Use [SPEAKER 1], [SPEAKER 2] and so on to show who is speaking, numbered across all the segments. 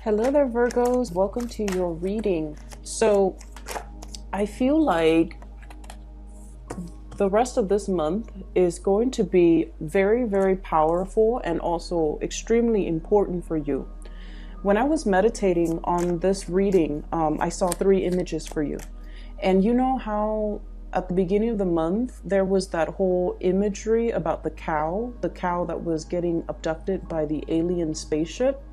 [SPEAKER 1] Hello there, Virgos. Welcome to your reading. So I feel like the rest of this month is going to be very, very powerful and also extremely important for you. When I was meditating on this reading, I saw three images for you. And you know how at the beginning of the month, there was that whole imagery about the cow that was getting abducted by the alien spaceship.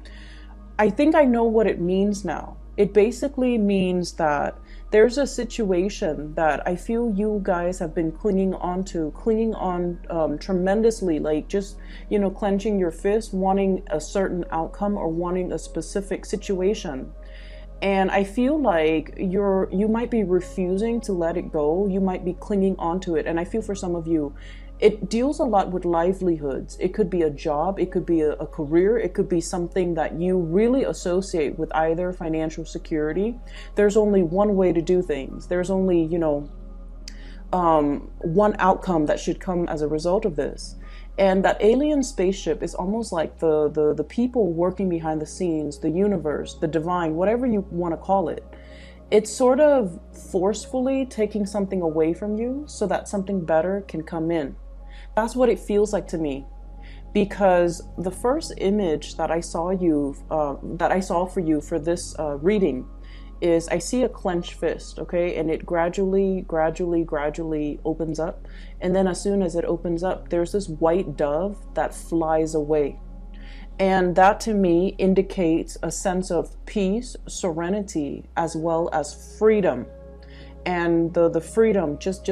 [SPEAKER 1] I think I know what it means now. It basically means that there's a situation that I feel you guys have been clinging on tremendously, like just, clenching your fist, wanting a certain outcome or wanting a specific situation. And I feel like you might be refusing to let it go. You might be clinging onto it. And I feel for some of you, it deals a lot with livelihoods. It could be a job, it could be a career, it could be something that you really associate with either financial security. There's only one way to do things. There's only, one outcome that should come as a result of this. And that alien spaceship is almost like the people working behind the scenes, the universe, the divine, whatever you want to call it. It's sort of forcefully taking something away from you so that something better can come in. That's what it feels like to me, because the first image that I saw for you for this reading is I see a clenched fist, okay, and it gradually opens up, and then as soon as it opens up, there's this white dove that flies away. And that to me indicates a sense of peace, serenity, as well as freedom. And the freedom just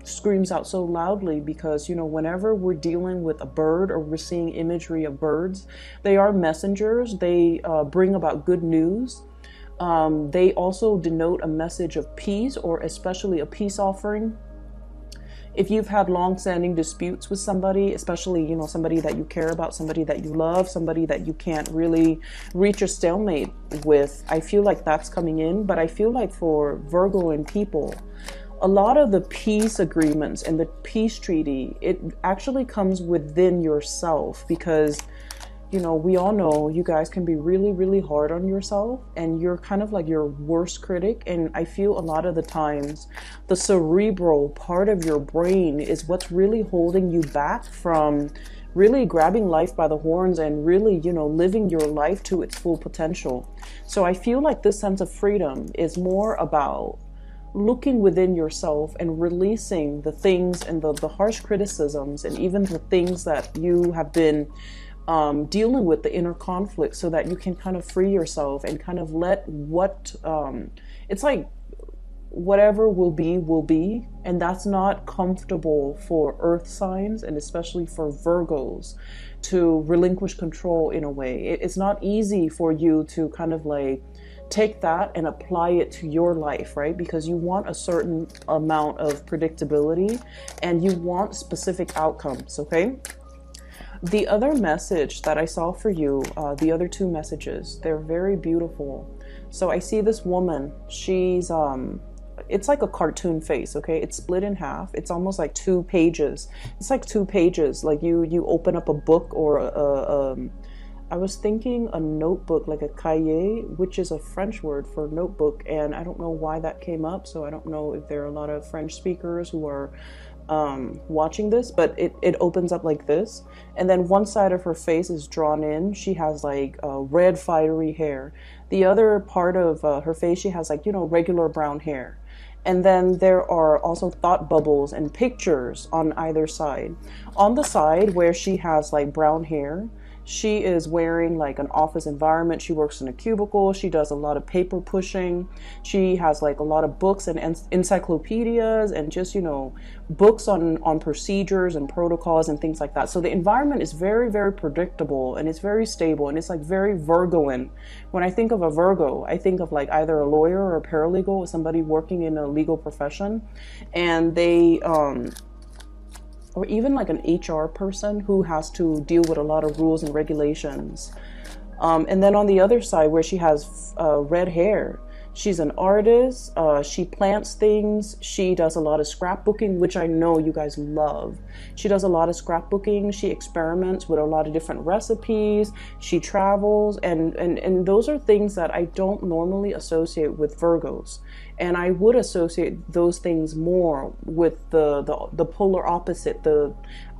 [SPEAKER 1] screams out so loudly because, whenever we're dealing with a bird or we're seeing imagery of birds, they are messengers. They bring about good news. They also denote a message of peace, or especially a peace offering. If you've had long-standing disputes with somebody, especially, somebody that you care about, somebody that you love, somebody that you can't really reach a stalemate with, I feel like that's coming in. But I feel like for Virgo and people, a lot of the peace agreements and the peace treaty, it actually comes within yourself, because we all know you guys can be really, really hard on yourself, and you're kind of like your worst critic. And I feel a lot of the times the cerebral part of your brain is what's really holding you back from really grabbing life by the horns and really, living your life to its full potential. So I feel like this sense of freedom is more about looking within yourself and releasing the things and the harsh criticisms and even the things that you have been dealing with, the inner conflict, so that you can kind of free yourself and kind of let it's like whatever will be, and that's not comfortable for earth signs, and especially for Virgos, to relinquish control in a way. It's not easy for you to kind of like take that and apply it to your life, right? Because you want a certain amount of predictability and you want specific outcomes, okay? The other message that I saw for you, the other two messages, they're very beautiful. So I see this woman, she's, it's like a cartoon face, okay? It's split in half. It's almost like two pages. It's like two pages, like you open up a book or I was thinking a notebook, like a cahier, which is a French word for notebook. And I don't know why that came up. So I don't know if there are a lot of French speakers who are watching this, but it opens up like this, and then one side of her face is drawn in. She has like red fiery hair. The other part of her face, she has like regular brown hair. And then there are also thought bubbles and pictures on either side. On the side where she has like brown hair, she is wearing like an office environment. She works in a cubicle. She does a lot of paper pushing. She has like a lot of books and encyclopedias and just, books on procedures and protocols and things like that. So the environment is very, very predictable, and it's very stable, and it's like very Virgoan. When I think of a Virgo, I think of like either a lawyer or a paralegal or somebody working in a legal profession, and they, or even like an HR person who has to deal with a lot of rules and regulations. And then on the other side where she has red hair, She's an artist. She plants things. She does a lot of scrapbooking, which I know you guys love. She does a lot of scrapbooking. She experiments with a lot of different recipes. She travels, and those are things that I don't normally associate with Virgos. And I would associate those things more with the polar opposite.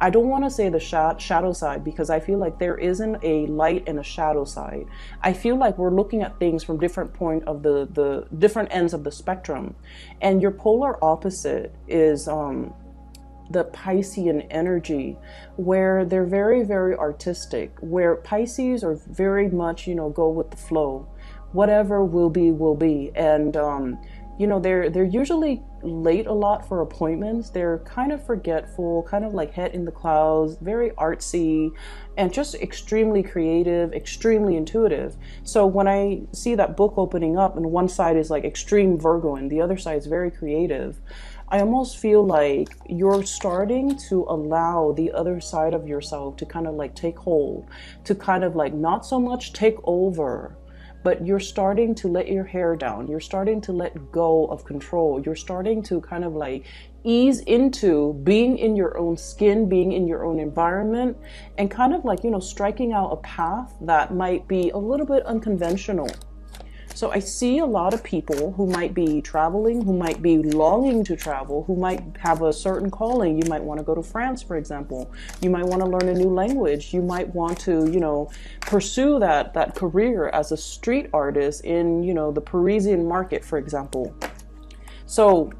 [SPEAKER 1] I don't want to say the shadow side, because I feel like there isn't a light and a shadow side. I feel like we're looking at things from different point of the different ends of the spectrum. And your polar opposite is the Piscean energy, where they're very, very artistic, where Pisces are very much, go with the flow. Whatever will be, will be. And they're usually late a lot for appointments. They're kind of forgetful, kind of like head in the clouds, very artsy, and just extremely creative, extremely intuitive. So when I see that book opening up and one side is like extreme Virgo and the other side is very creative, I almost feel like you're starting to allow the other side of yourself to kind of like take hold, to kind of like not so much take over, but you're starting to let your hair down. You're starting to let go of control. You're starting to kind of like ease into being in your own skin, being in your own environment, and kind of like, striking out a path that might be a little bit unconventional. So I see a lot of people who might be traveling, who might be longing to travel, who might have a certain calling. You might want to go to France, for example. You might want to learn a new language. You might want to, pursue that career as a street artist in, the Parisian market, for example. So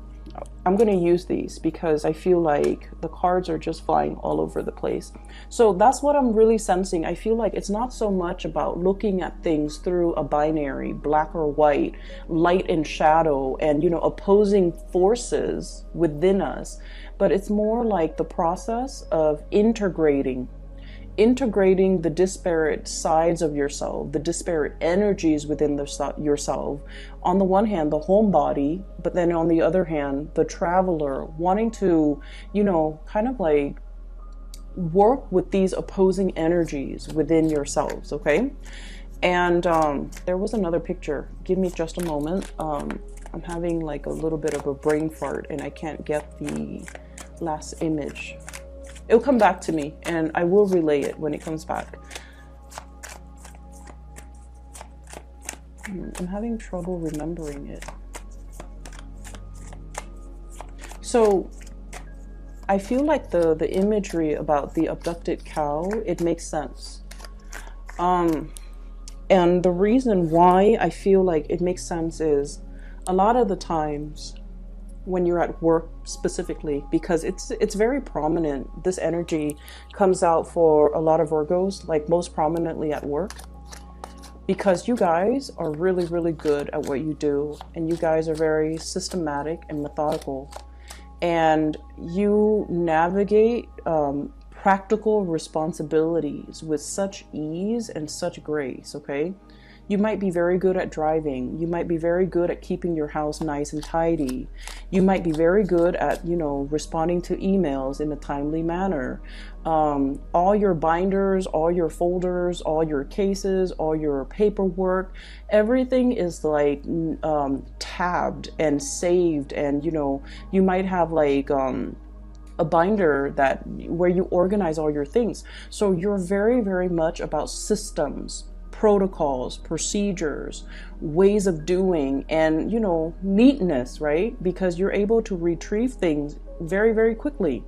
[SPEAKER 1] I'm going to use these because I feel like the cards are just flying all over the place. So that's what I'm really sensing. I feel like it's not so much about looking at things through a binary, black or white, light and shadow, and, opposing forces within us. But it's more like the process of integrating the disparate sides of yourself, the disparate energies within yourself. On the one hand, the homebody, but then on the other hand, the traveler, wanting to, kind of like work with these opposing energies within yourselves, okay? And there was another picture. Give me just a moment. I'm having like a little bit of a brain fart and I can't get the last image. It'll come back to me and I will relay it when it comes back. I'm having trouble remembering it. So I feel like the imagery about the abducted cow, it makes sense. And the reason why I feel like it makes sense is a lot of the times when you're at work specifically, because it's very prominent. This energy comes out for a lot of Virgos, like most prominently at work, because you guys are really, really good at what you do, and you guys are very systematic and methodical, and you navigate practical responsibilities with such ease and such grace, okay? You might be very good at driving. You might be very good at keeping your house nice and tidy. You might be very good at, responding to emails in a timely manner. All your binders, all your folders, all your cases, all your paperwork, everything is like tabbed and saved. And, you might have like a binder where you organize all your things. So you're very, very much about systems, protocols, procedures, ways of doing, and neatness, right? Because you're able to retrieve things very, very quickly.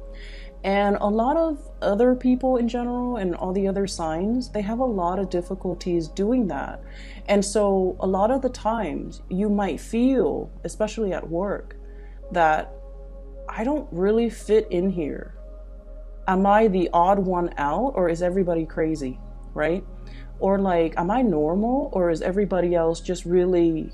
[SPEAKER 1] And a lot of other people in general and all the other signs, they have a lot of difficulties doing that. And so a lot of the times you might feel, especially at work, that I don't really fit in here. Am I the odd one out, or is everybody crazy, right? Or like, am I normal, or is everybody else just really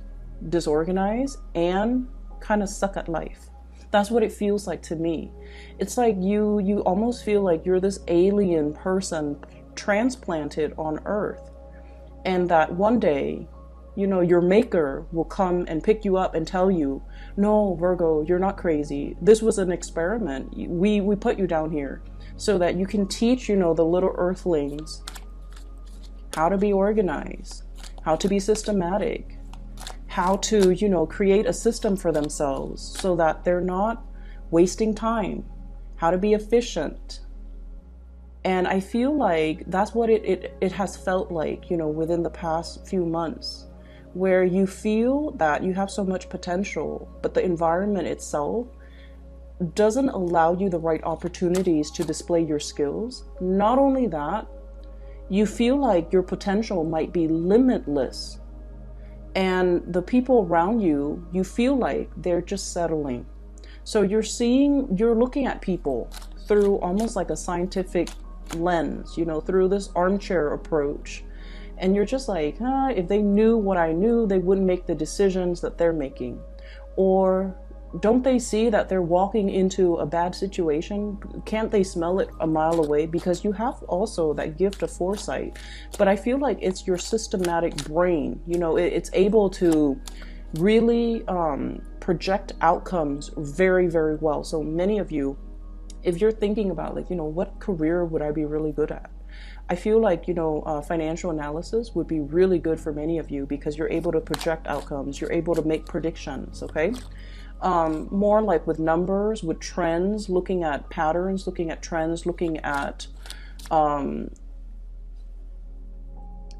[SPEAKER 1] disorganized and kind of suck at life? That's what it feels like to me. It's like you almost feel like you're this alien person transplanted on Earth, and that one day, your maker will come and pick you up and tell you, no, Virgo, you're not crazy. This was an experiment. We put you down here so that you can teach, the little earthlings how to be organized, how to be systematic, how to, create a system for themselves so that they're not wasting time, how to be efficient. And I feel like that's what it has felt like, within the past few months, where you feel that you have so much potential, but the environment itself doesn't allow you the right opportunities to display your skills. Not only that, you feel like your potential might be limitless. And the people around you, you feel like they're just settling. So you're looking at people through almost like a scientific lens, through this armchair approach. And you're just like, if they knew what I knew, they wouldn't make the decisions that they're making. Or don't they see that they're walking into a bad situation? Can't they smell it a mile away? Because you have also that gift of foresight. But I feel like it's your systematic brain. It's able to really project outcomes very, very well. So many of you, if you're thinking about what career would I be really good at? I feel like, financial analysis would be really good for many of you because you're able to project outcomes. You're able to make predictions, okay? More like with numbers, with trends, looking at patterns, looking at trends, looking at,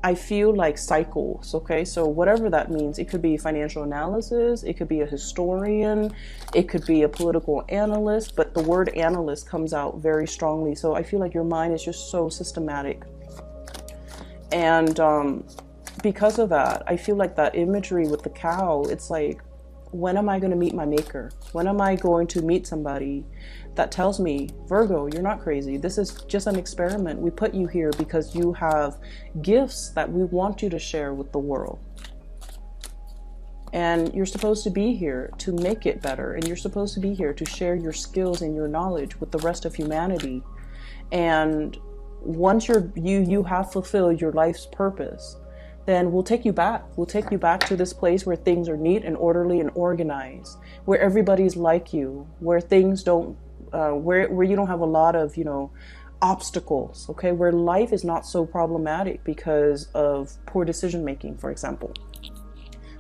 [SPEAKER 1] I feel like cycles, okay? So whatever that means, it could be financial analysis, it could be a historian, it could be a political analyst, but the word analyst comes out very strongly. So I feel like your mind is just so systematic. And because of that, I feel like that imagery with the cow, it's like, when am I going to meet my maker? When am I going to meet somebody that tells me, Virgo, you're not crazy. This is just an experiment. We put you here because you have gifts that we want you to share with the world. And you're supposed to be here to make it better. And you're supposed to be here to share your skills and your knowledge with the rest of humanity. And once you have fulfilled your life's purpose, then we'll take you back. We'll take you back to this place where things are neat and orderly and organized, where everybody's like you, where things don't, where you don't have a lot of, obstacles, okay? Where life is not so problematic because of poor decision making, for example,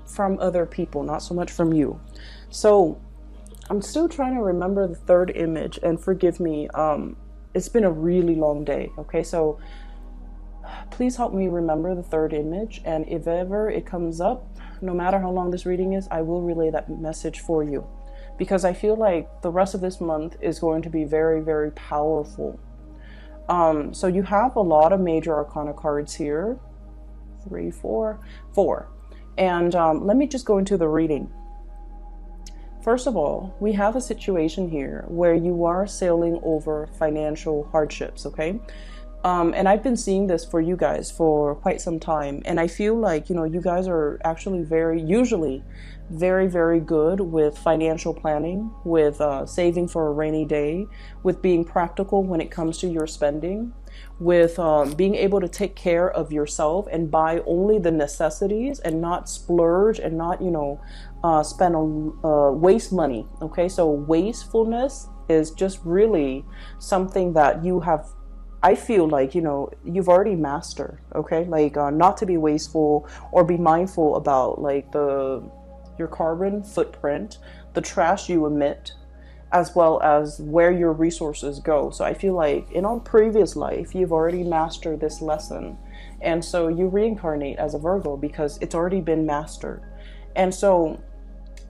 [SPEAKER 1] from other people, not so much from you. So I'm still trying to remember the third image, and forgive me, it's been a really long day, okay? So please help me remember the third image, and if ever it comes up, no matter how long this reading is, I will relay that message for you, because I feel like the rest of this month is going to be very, very powerful. So you have a lot of major arcana cards here, 3, 4, and let me just go into the reading. First of all, we have a situation here where you are sailing over financial hardships, okay? And I've been seeing this for you guys for quite some time. And I feel like, you guys are actually usually very, very good with financial planning, with saving for a rainy day, with being practical when it comes to your spending, with being able to take care of yourself and buy only the necessities and not splurge and not, spend waste money. Okay, so wastefulness is just really something that you have, I feel like, you've already mastered, okay? Like not to be wasteful or be mindful about like your carbon footprint, the trash you emit, as well as where your resources go. So I feel like in a previous life, you've already mastered this lesson. And so you reincarnate as a Virgo because it's already been mastered. And so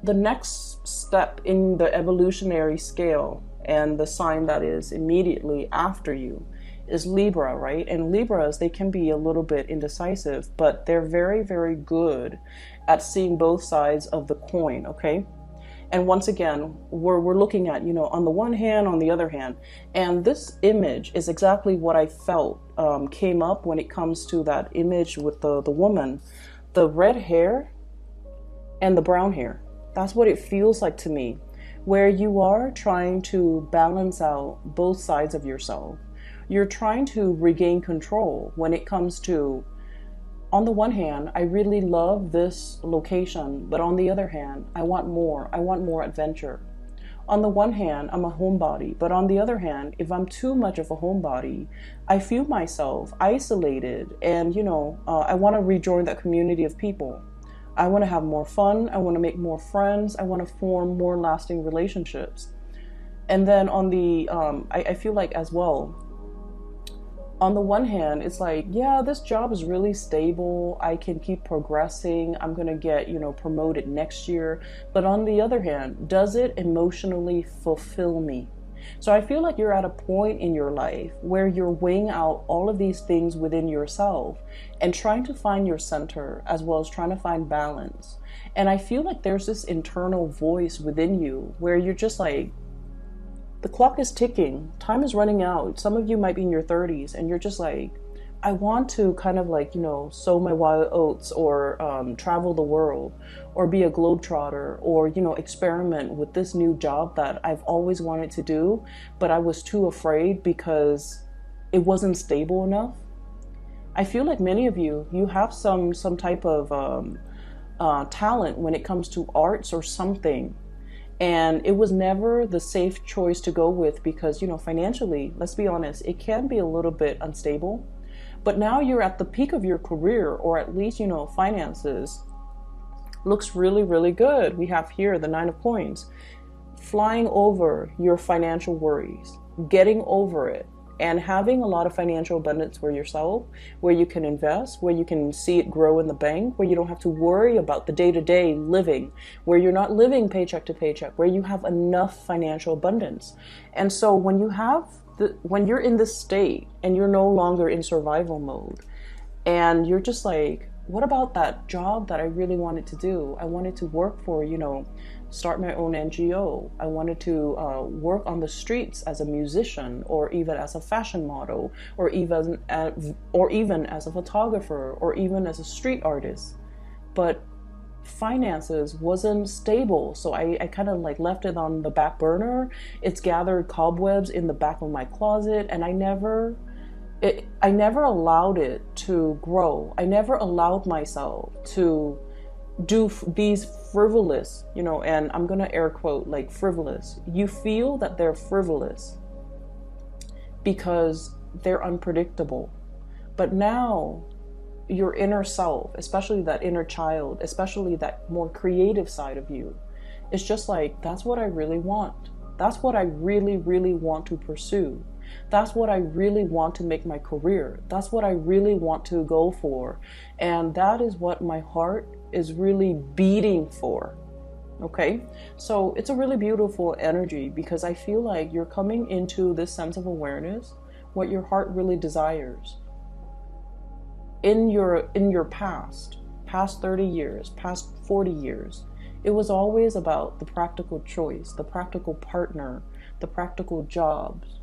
[SPEAKER 1] the next step in the evolutionary scale and the sign that is immediately after you is Libra, right? And Libras, they can be a little bit indecisive, but they're very, very good at seeing both sides of the coin, okay? And once again, we're looking at, on the one hand, on the other hand. And this image is exactly what I felt came up when it comes to that image with the woman. The red hair and the brown hair. That's what it feels like to me, where you are trying to balance out both sides of yourself. You're trying to regain control when it comes to, on the one hand, I really love this location, but on the other hand, I want more. I want more adventure. On the one hand, I'm a homebody, but on the other hand, if I'm too much of a homebody, I feel myself isolated and, I want to rejoin that community of people. I want to have more fun. I want to make more friends. I want to form more lasting relationships. And then on the, I feel like as well, on the one hand, it's like, yeah, this job is really stable. I can keep progressing. I'm going to get, promoted next year. But on the other hand, does it emotionally fulfill me? So I feel like you're at a point in your life where you're weighing out all of these things within yourself and trying to find your center, as well as trying to find balance. And I feel like there's this internal voice within you where you're just like, the clock is ticking, time is running out. Some of you might be in your 30s and you're just like, I want to kind of like, sow my wild oats, or travel the world, or be a globetrotter, or, experiment with this new job that I've always wanted to do, but I was too afraid because it wasn't stable enough. I feel like many of you have some type of talent when it comes to arts or something. And it was never the safe choice to go with because, financially, let's be honest, it can be a little bit unstable. But now you're at the peak of your career, or at least, finances looks really, really good. We have here the 9 of coins, flying over your financial worries, getting over it, and having a lot of financial abundance for yourself, where you can invest, where you can see it grow in the bank, where you don't have to worry about the day-to-day living, where you're not living paycheck to paycheck, where you have enough financial abundance. And so when you're in this state and you're no longer in survival mode, and you're just like, what about that job that I really wanted to do? I wanted to work for, start my own NGO. I wanted to work on the streets as a musician, or even as a fashion model, or even as a photographer, or even as a street artist. But finances wasn't stable, so I kind of like left it on the back burner. It's gathered cobwebs in the back of my closet, and I never allowed it to grow. I never allowed myself to do these frivolous, and I'm gonna air quote like frivolous. You feel that they're frivolous because they're unpredictable. But now your inner self, especially that inner child, especially that more creative side of you, it's just like, that's what I really want. That's what I really, really want to pursue. That's what I really want to make my career. That's what I really want to go for. And that is what my heart is really beating for. Okay? So it's a really beautiful energy, because I feel like you're coming into this sense of awareness, what your heart really desires. In your past 30 years, past 40 years, it was always about the practical choice, the practical partner, the practical jobs.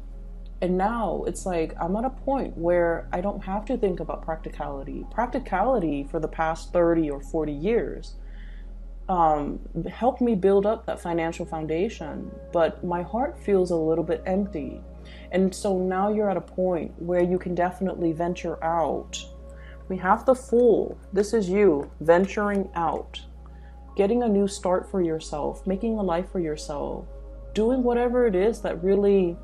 [SPEAKER 1] And now it's like, I'm at a point where I don't have to think about practicality. Practicality for the past 30 or 40 years helped me build up that financial foundation, but my heart feels a little bit empty. And so now you're at a point where you can definitely venture out. We have the Fool. This is you venturing out, getting a new start for yourself, making a life for yourself, doing whatever it is that really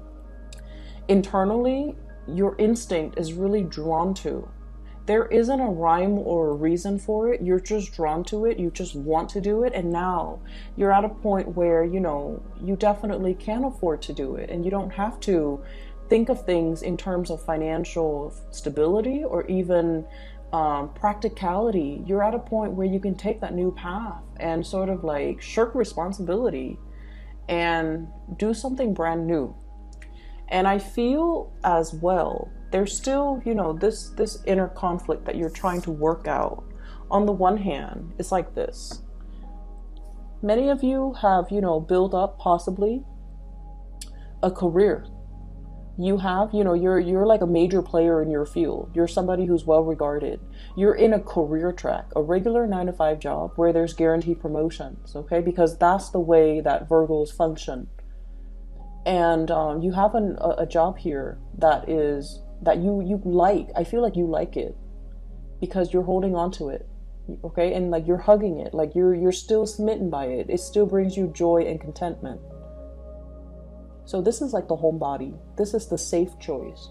[SPEAKER 1] internally your instinct is really drawn to. There isn't a rhyme or a reason for it. You're just drawn to it. You just want to do it. And now you're at a point where, you definitely can afford to do it. And you don't have to think of things in terms of financial stability or even practicality. You're at a point where you can take that new path and sort of like shirk responsibility and do something brand new. And I feel as well, there's still, this inner conflict that you're trying to work out. On the one hand, it's like this. Many of you have, built up possibly a career. You have, you're like a major player in your field. You're somebody who's well regarded. You're in a career track, a regular 9-to-5 job where there's guaranteed promotions, okay? Because that's the way that Virgos function. And you have a job here that you like. I feel like you like it because you're holding on to it, okay? And like you're hugging it, like you're still smitten by it. It still brings you joy and contentment. So this is like the homebody. This is the safe choice.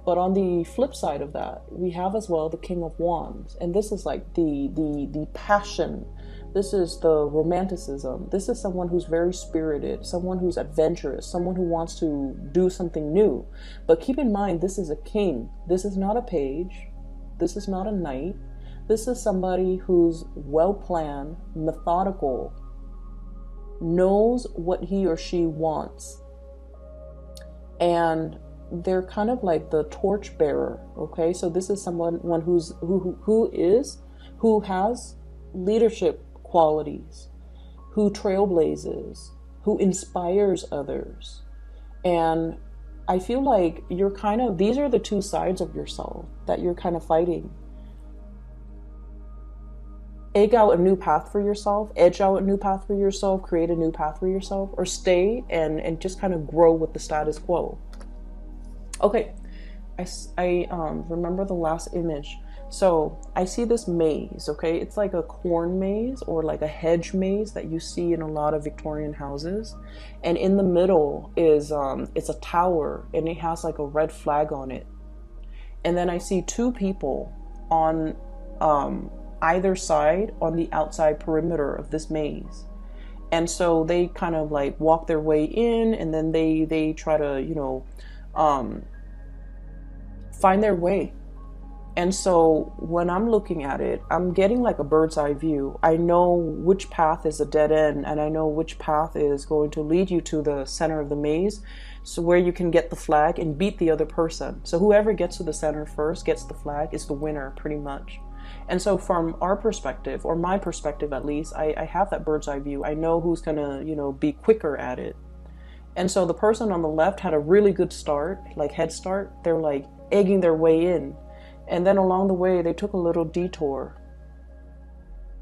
[SPEAKER 1] But on the flip side of that, we have as well the King of Wands. And this is like the passion. This is the romanticism. This is someone who's very spirited, someone who's adventurous, someone who wants to do something new. But keep in mind, this is a king. This is not a page. This is not a knight. This is somebody who's well-planned, methodical, knows what he or she wants. And they're kind of like the torchbearer, okay? So this is someone who has leadership qualities, who trailblazes, who inspires others. And I feel like these are the two sides of yourself that you're kind of fighting. Egg out a new path for yourself, edge out a new path for yourself, create a new path for yourself, or stay and just kind of grow with the status quo. Okay, I remember the last image. So I see this maze, okay? It's like a corn maze or like a hedge maze that you see in a lot of Victorian houses. And in the middle is, it's a tower and it has like a red flag on it. And then I see two people on either side on the outside perimeter of this maze. And so they kind of like walk their way in and then they try to, find their way. And so when I'm looking at it, I'm getting like a bird's eye view. I know which path is a dead end and I know which path is going to lead you to the center of the maze, so where you can get the flag and beat the other person. So whoever gets to the center first gets the flag is the winner, pretty much. And so from our perspective, or my perspective at least, I have that bird's eye view. I know who's gonna, be quicker at it. And so the person on the left had a really good start, like head start. They're like egging their way in. And then along the way, they took a little detour.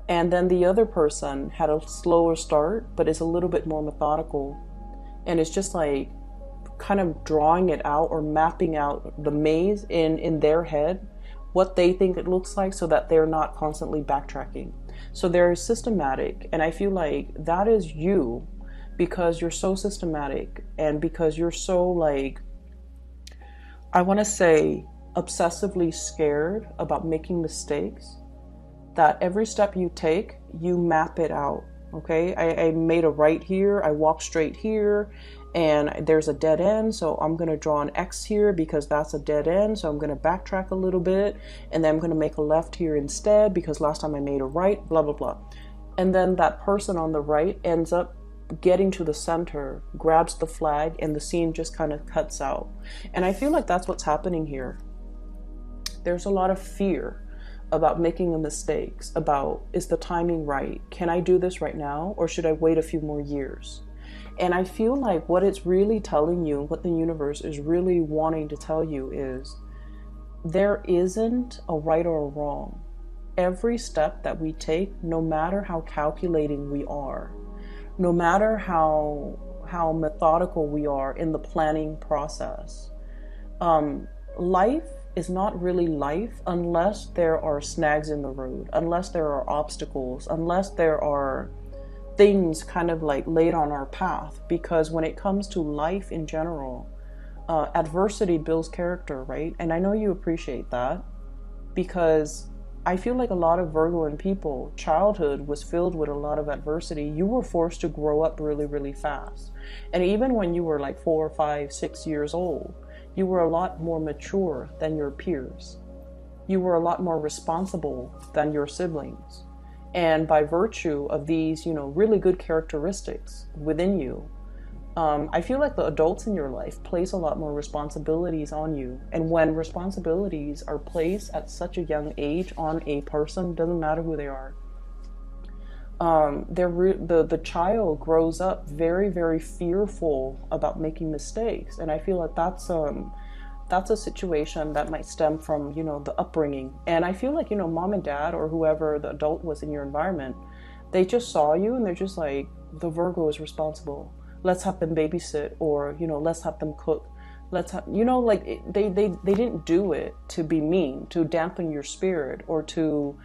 [SPEAKER 1] And then the other person had a slower start, but is a little bit more methodical. And it's just like kind of drawing it out or mapping out the maze in their head, what they think it looks like, so that they're not constantly backtracking. So they're systematic. And I feel like that is you, because you're so systematic and because you're so like, I want to say, obsessively scared about making mistakes, that every step you take, you map it out. Okay, I made a right here, I walk straight here, and there's a dead end, so I'm going to draw an X here because that's a dead end, so I'm going to backtrack a little bit, and then I'm going to make a left here instead because last time I made a right, blah, blah, blah. And then that person on the right ends up getting to the center, grabs the flag, and the scene just kind of cuts out. And I feel like that's what's happening here. There's a lot of fear about making the mistakes, about, is the timing right? Can I do this right now? Or should I wait a few more years? And I feel like what it's really telling you, what the universe is really wanting to tell you is, there isn't a right or a wrong. Every step that we take, no matter how calculating we are, no matter how methodical we are in the planning process, life is not really life unless there are snags in the road, unless there are obstacles, unless there are things kind of like laid on our path. Because when it comes to life in general, adversity builds character, right? And I know you appreciate that, because I feel like a lot of Virgoan people, childhood was filled with a lot of adversity. You were forced to grow up really, really fast. And even when you were like 4, 5, 6 years old, you were a lot more mature than your peers. You were a lot more responsible than your siblings. And by virtue of these, really good characteristics within you, I feel like the adults in your life place a lot more responsibilities on you. And when responsibilities are placed at such a young age on a person, doesn't matter who they are, the child grows up very, very fearful about making mistakes. And I feel like that's a situation that might stem from, the upbringing. And I feel like, mom and dad or whoever the adult was in your environment, they just saw you and they're just like, the Virgo is responsible. Let's have them babysit, or, let's have them cook. Let's have, they didn't do it to be mean, to dampen your spirit, or to,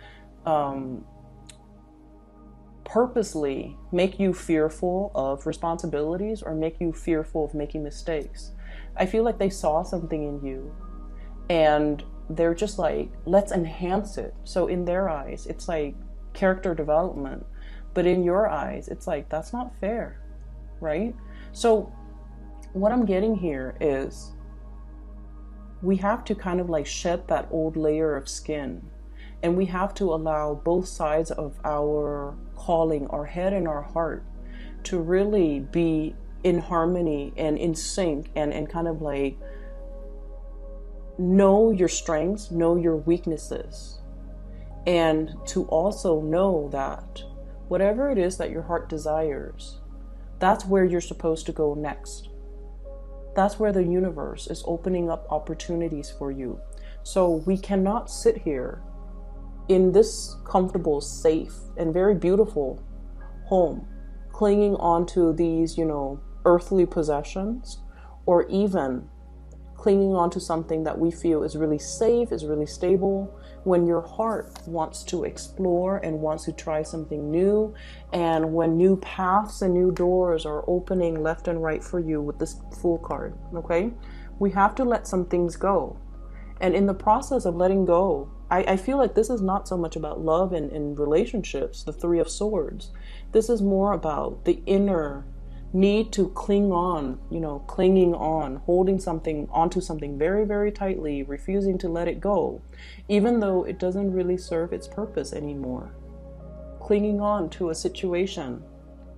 [SPEAKER 1] purposely make you fearful of responsibilities or make you fearful of making mistakes. I feel like they saw something in you And they're just like, let's enhance it. So in their eyes, it's like character development. But in your eyes, it's like, that's not fair, right? So what I'm getting here is we have to kind of like shed that old layer of skin, and we have to allow both sides of our calling, our head and our heart, to really be in harmony and in sync, and kind of like know your strengths, know your weaknesses, and to also know that whatever it is that your heart desires, that's where you're supposed to go next. That's where the universe is opening up opportunities for you. So we cannot sit here in this comfortable, safe, and very beautiful home, clinging onto these, earthly possessions, or even clinging onto something that we feel is really safe, is really stable, when your heart wants to explore and wants to try something new, and when new paths and new doors are opening left and right for you with this Fool card, okay? We have to let some things go. And in the process of letting go, I feel like this is not so much about love and relationships, the Three of Swords. This is more about the inner need to cling on, clinging on, holding something onto something very, very tightly, refusing to let it go, even though it doesn't really serve its purpose anymore. Clinging on to a situation,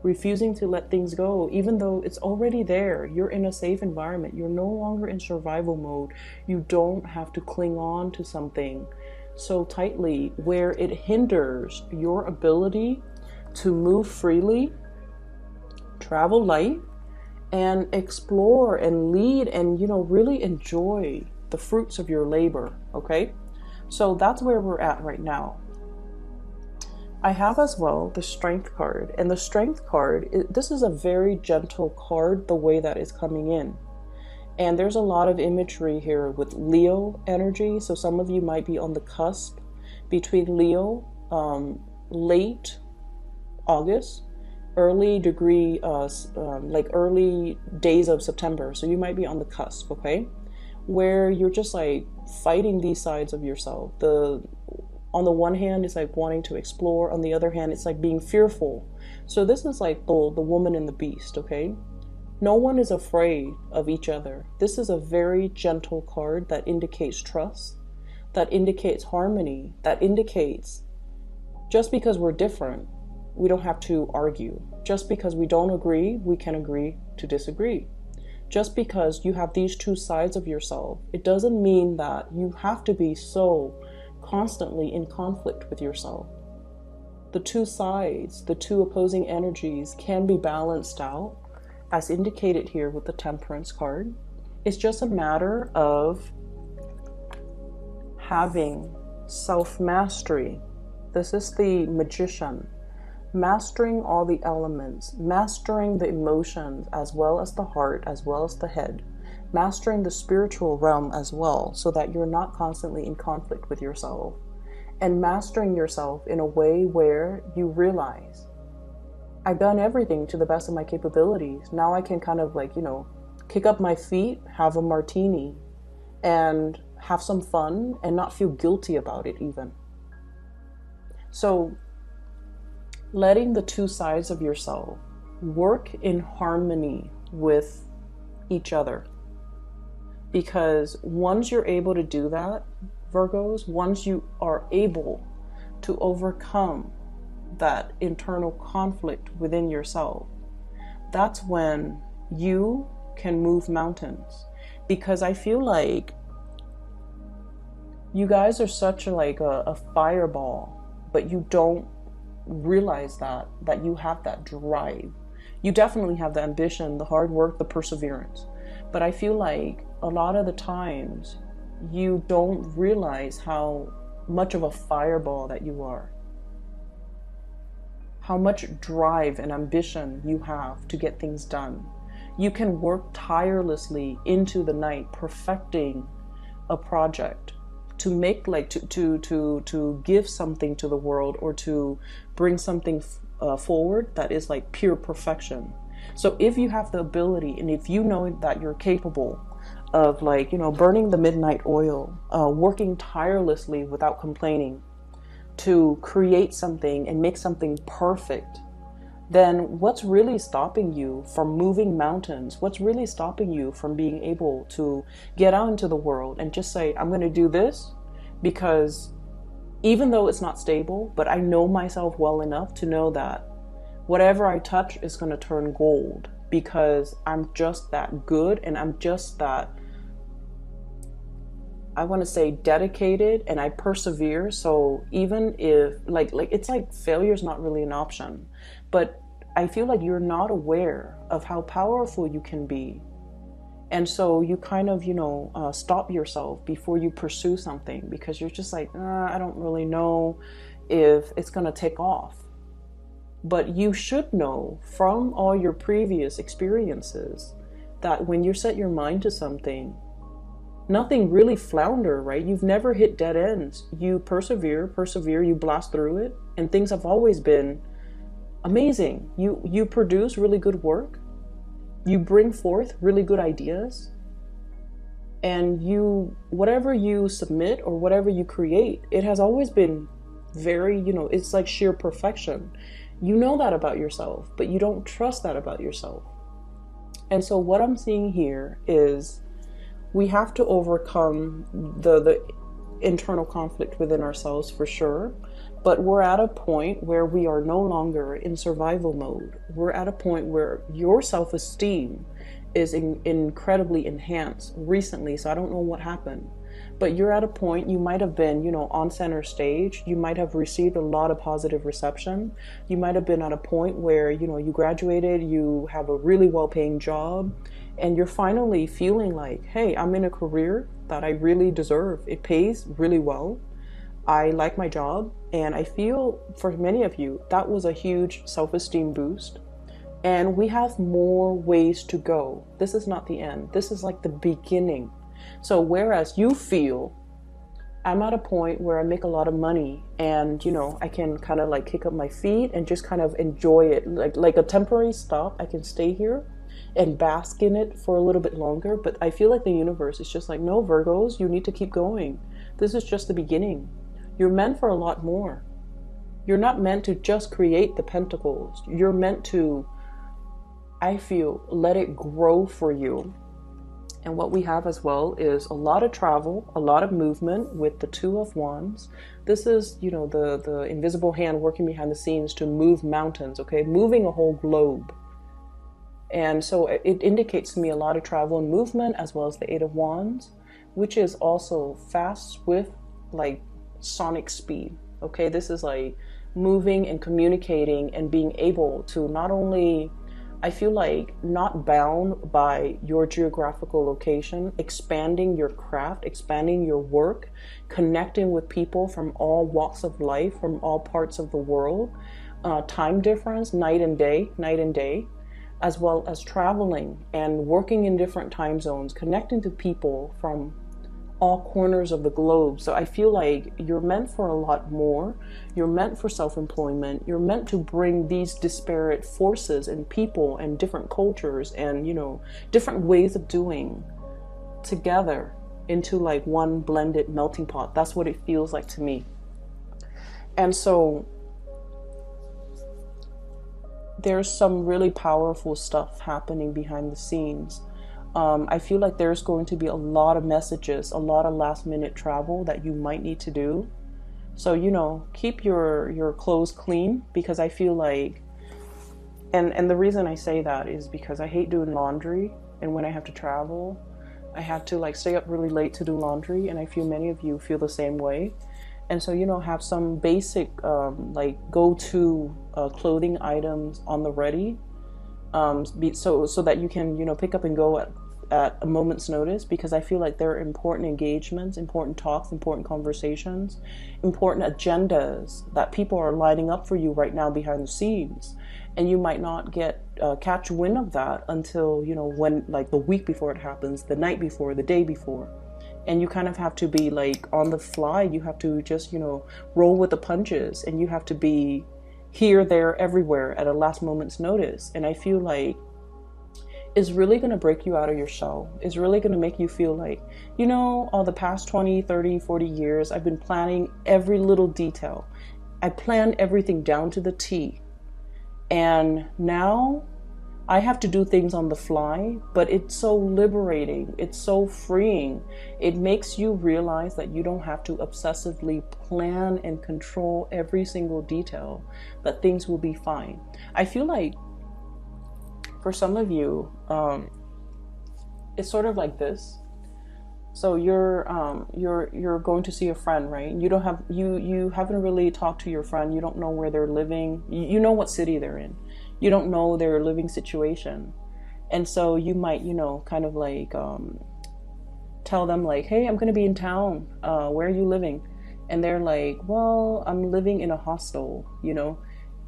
[SPEAKER 1] refusing to let things go, even though it's already there. You're in a safe environment. You're no longer in survival mode. You don't have to cling on to something so tightly where it hinders your ability to move freely, travel light, and explore and lead and, really enjoy the fruits of your labor, okay? So that's where we're at right now. I have as well the Strength card, and the Strength card, this is a very gentle card the way that it's coming in. And there's a lot of imagery here with Leo energy. So some of you might be on the cusp between Leo, late August, early days of September. So you might be on the cusp, okay? Where you're just like fighting these sides of yourself. On the one hand, it's like wanting to explore. On the other hand, it's like being fearful. So this is like the woman and the beast, okay? No one is afraid of each other. This is a very gentle card that indicates trust, that indicates harmony, that indicates just because we're different, we don't have to argue. Just because we don't agree, we can agree to disagree. Just because you have these two sides of yourself, it doesn't mean that you have to be so constantly in conflict with yourself. The two sides, the two opposing energies can be balanced out, as indicated here with the Temperance card. It's just a matter of having self-mastery. This is the Magician. Mastering all the elements, mastering the emotions as well as the heart, as well as the head, mastering the spiritual realm as well, so that you're not constantly in conflict with yourself, and mastering yourself in a way where you realize, I've done everything to the best of my capabilities. Now I can kind of like, kick up my feet, have a martini, and have some fun and not feel guilty about it even. So letting the two sides of yourself work in harmony with each other. Because once you're able to do that, Virgos, once you are able to overcome that internal conflict within yourself, that's when you can move mountains. Because I feel like you guys are such a fireball, but you don't realize that you have that drive. You definitely have the ambition, the hard work, the perseverance. But I feel like a lot of the times you don't realize how much of a fireball that you are. How much drive and ambition you have to get things done. You can work tirelessly into the night perfecting a project to make to give something to the world, or to bring something forward that is like pure perfection. So if you have the ability, and if you know that you're capable of like, you know, burning the midnight oil, working tirelessly without complaining to create something and make something perfect, then what's really stopping you from moving mountains? What's really stopping you from being able to get out into the world and just say, I'm going to do this because even though it's not stable, but I know myself well enough to know that whatever I touch is going to turn gold, because I'm just that good and I'm just that, I want to say, dedicated, and I persevere. So even if like it's like failure is not really an option, but I feel like you're not aware of how powerful you can be. And so you kind of, you know, stop yourself before you pursue something because you're just like, I don't really know if it's going to take off. But you should know from all your previous experiences that when you set your mind to something, nothing really flounder, right? You've never hit dead ends. You persevere, you blast through it, and things have always been amazing. You produce really good work. You bring forth really good ideas. And whatever you submit or whatever you create, it has always been very, you know, it's like sheer perfection. You know that about yourself, but you don't trust that about yourself. And so what I'm seeing here is we have to overcome the internal conflict within ourselves for sure, but we're at a point where we are no longer in survival mode. We're at a point where your self-esteem is incredibly enhanced recently, so I don't know what happened. But you're at a point, you might have been, you know, on center stage. You might have received a lot of positive reception. You might have been at a point where, you know, you graduated, you have a really well-paying job, and you're finally feeling like, hey, I'm in a career that I really deserve. It pays really well. I like my job. And I feel for many of you, that was a huge self-esteem boost. And we have more ways to go. This is not the end. This is like the beginning. So whereas you feel, I'm at a point where I make a lot of money and, you know, I can kind of like kick up my feet and just kind of enjoy it. Like a temporary stop, I can stay here and bask in it for a little bit longer. But I feel like the universe is just like, no, Virgos, you need to keep going. This is just the beginning. You're meant for a lot more. You're not meant to just create the pentacles. You're meant to, I feel, let it grow for you. And what we have as well is a lot of travel, a lot of movement with the Two of Wands. This is, you know, the invisible hand working behind the scenes to move mountains, okay? Moving a whole globe. And so it indicates to me a lot of travel and movement, as well as the Eight of Wands, which is also fast, swift, like sonic speed, okay? This is like moving and communicating and being able to not only, I feel like, not bound by your geographical location, expanding your craft, expanding your work, connecting with people from all walks of life, from all parts of the world, time difference, night and day, as well as traveling and working in different time zones, connecting to people from all corners of the globe. So I feel like you're meant for a lot more. You're meant for self-employment. You're meant to bring these disparate forces and people and different cultures and, you know, different ways of doing together into like one blended melting pot. That's what it feels like to me. And so there's some really powerful stuff happening behind the scenes. I feel like there's going to be a lot of messages, a lot of last minute travel that you might need to do. So, you know, keep your clothes clean, because I feel like, and the reason I say that is because I hate doing laundry. And when I have to travel, I have to like stay up really late to do laundry. And I feel many of you feel the same way. And so, you know, have some basic like go-to clothing items on the ready. So that you can, you know, pick up and go at a moment's notice, because I feel like there are important engagements, important talks, important conversations, important agendas that people are lining up for you right now behind the scenes. And you might not catch wind of that until, you know, when, like the week before it happens, the night before, the day before. And you kind of have to be like on the fly. You have to just, you know, roll with the punches, and you have to be here, there, everywhere at a last moment's notice. And I feel like is really going to break you out of your shell. It's really going to make you feel like, you know, all the past 20, 30, 40 years, I've been planning every little detail. I planned everything down to the T. And now I have to do things on the fly, but it's so liberating. It's so freeing. It makes you realize that you don't have to obsessively plan and control every single detail, that things will be fine. I feel like for some of you, it's sort of like this. So you're going to see a friend, right? You haven't really talked to your friend. You don't know where they're living. You know what city they're in. You don't know their living situation. And so you might, you know, kind of like tell them like, hey, I'm going to be in town. Where are you living? And they're like, well, I'm living in a hostel, you know.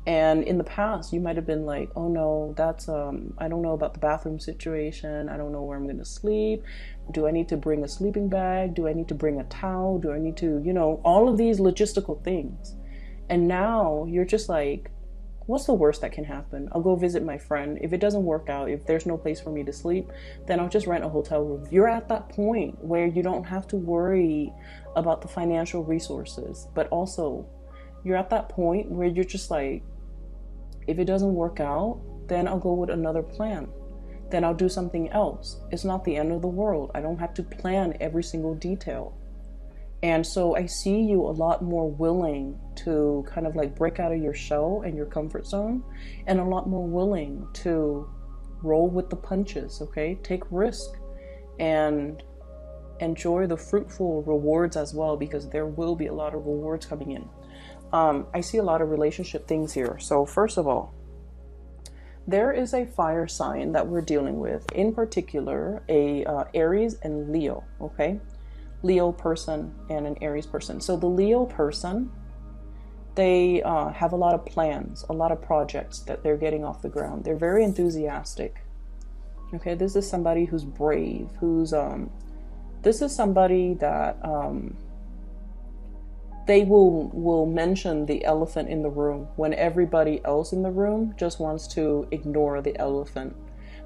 [SPEAKER 1] And in the past, you might have been like, oh no, that's, I don't know about the bathroom situation. I don't know where I'm going to sleep. Do I need to bring a sleeping bag? Do I need to bring a towel? Do I need to, you know, all of these logistical things. And now you're just like, what's the worst that can happen? I'll go visit my friend. If it doesn't work out, if there's no place for me to sleep, then I'll just rent a hotel room. You're at that point where you don't have to worry about the financial resources, but also you're at that point where you're just like, if it doesn't work out, then I'll go with another plan. Then I'll do something else. It's not the end of the world. I don't have to plan every single detail. And so I see you a lot more willing to kind of like break out of your shell and your comfort zone, and a lot more willing to roll with the punches, okay? Take risk and enjoy the fruitful rewards as well, because there will be a lot of rewards coming in. I see a lot of relationship things here. So first of all, there is a fire sign that we're dealing with, in particular, a Aries and Leo, okay? Leo person and an Aries person. So the Leo person, they have a lot of plans, a lot of projects that they're getting off the ground. They're very enthusiastic. Okay, this is somebody who's brave, this is somebody that they will mention the elephant in the room when everybody else in the room just wants to ignore the elephant.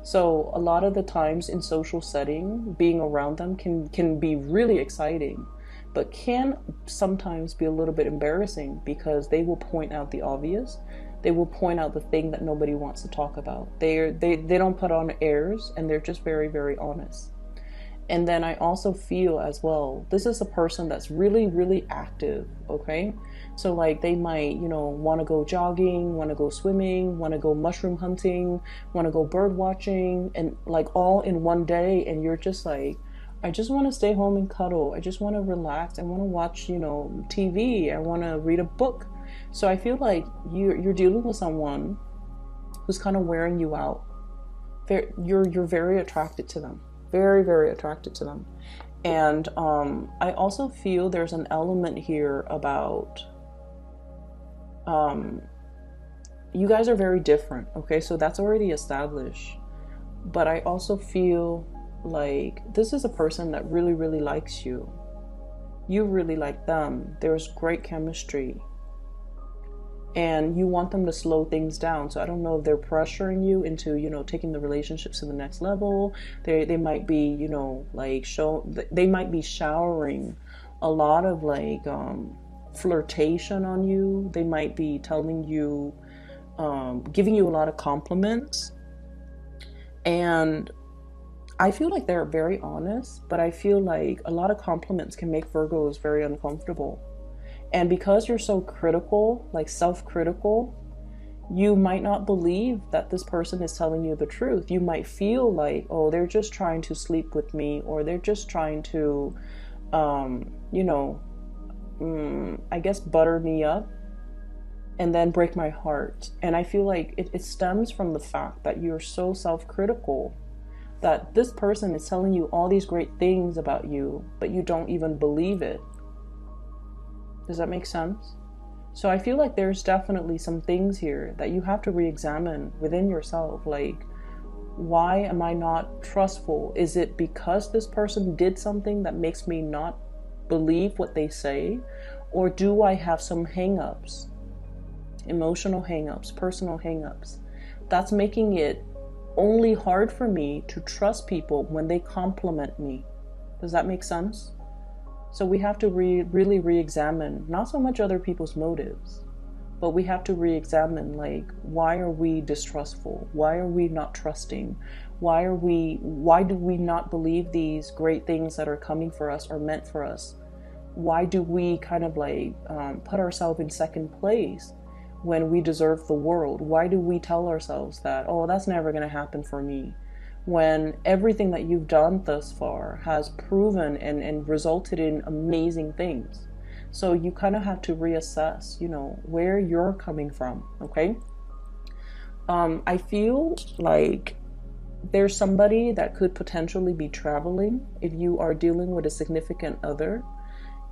[SPEAKER 1] So a lot of the times in social setting, being around them can be really exciting, but can sometimes be a little bit embarrassing, because they will point out the obvious. They will point out the thing that nobody wants to talk about. They don't put on airs, and they're just very, very honest. And then I also feel as well, this is a person that's really, really active, okay? So like they might, you know, want to go jogging, want to go swimming, want to go mushroom hunting, want to go bird watching, and like all in one day. And you're just like, I just want to stay home and cuddle. I just want to relax. I want to watch, you know, TV. I want to read a book. So I feel like you're dealing with someone who's kind of wearing you out. You're very attracted to them. Very, very attracted to them. And I also feel there's an element here about you guys are very different, okay? So that's already established. But I also feel like this is a person that really, really likes you. You really like them. There's great chemistry. And you want them to slow things down. So I don't know if they're pressuring you into, you know, taking the relationships to the next level. They might be, you know, like they might be showering a lot of like flirtation on you. They might be telling you, giving you a lot of compliments. And I feel like they're very honest, but I feel like a lot of compliments can make Virgos very uncomfortable. And because you're so critical, like self-critical, you might not believe that this person is telling you the truth. You might feel like, oh, they're just trying to sleep with me, or they're just trying to, you know, I guess butter me up and then break my heart. And I feel like it stems from the fact that you're so self-critical that this person is telling you all these great things about you, but you don't even believe it. Does that make sense? So I feel like there's definitely some things here that you have to re-examine within yourself. Like, why am I not trustful? Is it because this person did something that makes me not believe what they say? Or do I have some hang-ups, emotional hang-ups, personal hang-ups, that's making it only hard for me to trust people when they compliment me. Does that make sense? So we have to really re-examine not so much other people's motives, but we have to re-examine, like, why are we distrustful? Why are we not trusting? Why do we not believe these great things that are coming for us are meant for us? Why do we kind of like put ourselves in second place when we deserve the world? Why do we tell ourselves that, oh, that's never going to happen for me, when everything that you've done thus far has proven and resulted in amazing things? So you kind of have to reassess, where you're coming from, okay? I feel like there's somebody that could potentially be traveling if you are dealing with a significant other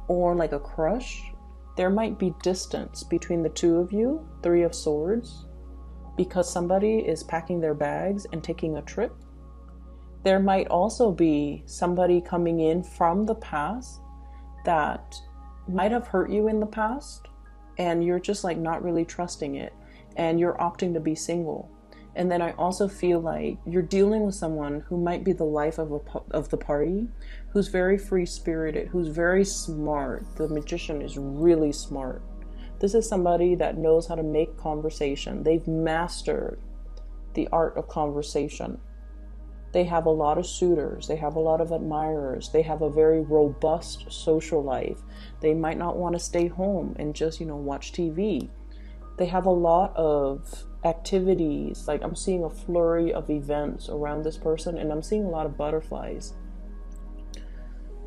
[SPEAKER 1] or like a crush. There might be distance between the two of you, Three of Swords, because somebody is packing their bags and taking a trip. There might also be somebody coming in from the past that might have hurt you in the past, and you're just like not really trusting it, and you're opting to be single. And then I also feel like you're dealing with someone who might be the life of the party, who's very free-spirited, who's very smart. The Magician is really smart. This is somebody that knows how to make conversation. They've mastered the art of conversation. They have a lot of suitors. They have a lot of admirers. They have a very robust social life. They might not want to stay home and just, watch TV. They have a lot of activities. Like, I'm seeing a flurry of events around this person, and I'm seeing a lot of butterflies.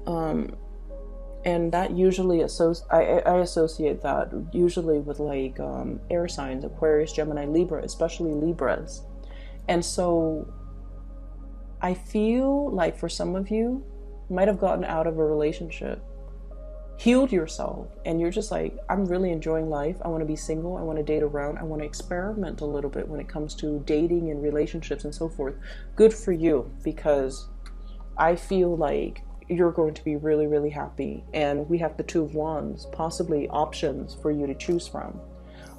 [SPEAKER 1] And that usually I associate that usually with like air signs, Aquarius, Gemini, Libra, especially Libras. And so I feel like for some of you might have gotten out of a relationship, healed yourself, and you're just like, I'm really enjoying life. I want to be single. I want to date around. I want to experiment a little bit when it comes to dating and relationships and so forth. Good for you, because I feel like you're going to be really, really happy. And we have the Two of Wands, possibly options for you to choose from.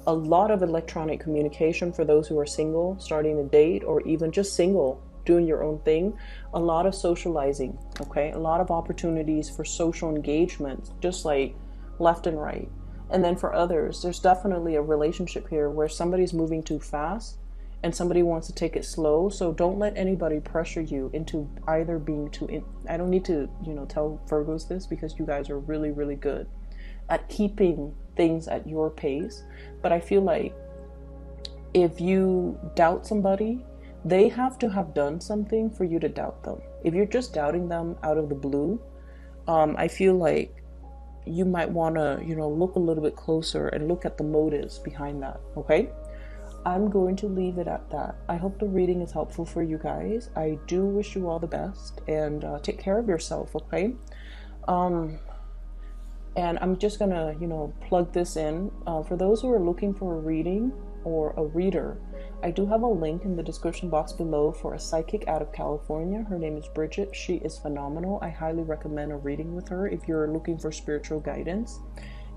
[SPEAKER 1] A lot of electronic communication for those who are single, starting a date, or even just single, doing your own thing. A lot of socializing, okay? A lot of opportunities for social engagement, just like left and right. And then for others, there's definitely a relationship here where somebody's moving too fast and somebody wants to take it slow. So don't let anybody pressure you into either being I don't need to, tell Virgos this, because you guys are really, really good at keeping things at your pace. But I feel like if you doubt somebody, they have to have done something for you to doubt them. If you're just doubting them out of the blue, I feel like you might want to, look a little bit closer and look at the motives behind that, okay? I'm going to leave it at that. I hope the reading is helpful for you guys. I do wish you all the best, and take care of yourself, okay? And I'm just gonna, plug this in. For those who are looking for a reading or a reader, I do have a link in the description box below for a psychic out of California. Her name is Bridget. She is phenomenal. I highly recommend a reading with her if you're looking for spiritual guidance.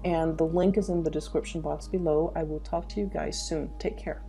[SPEAKER 1] And the link is in the description box below. I will talk to you guys soon. Take care.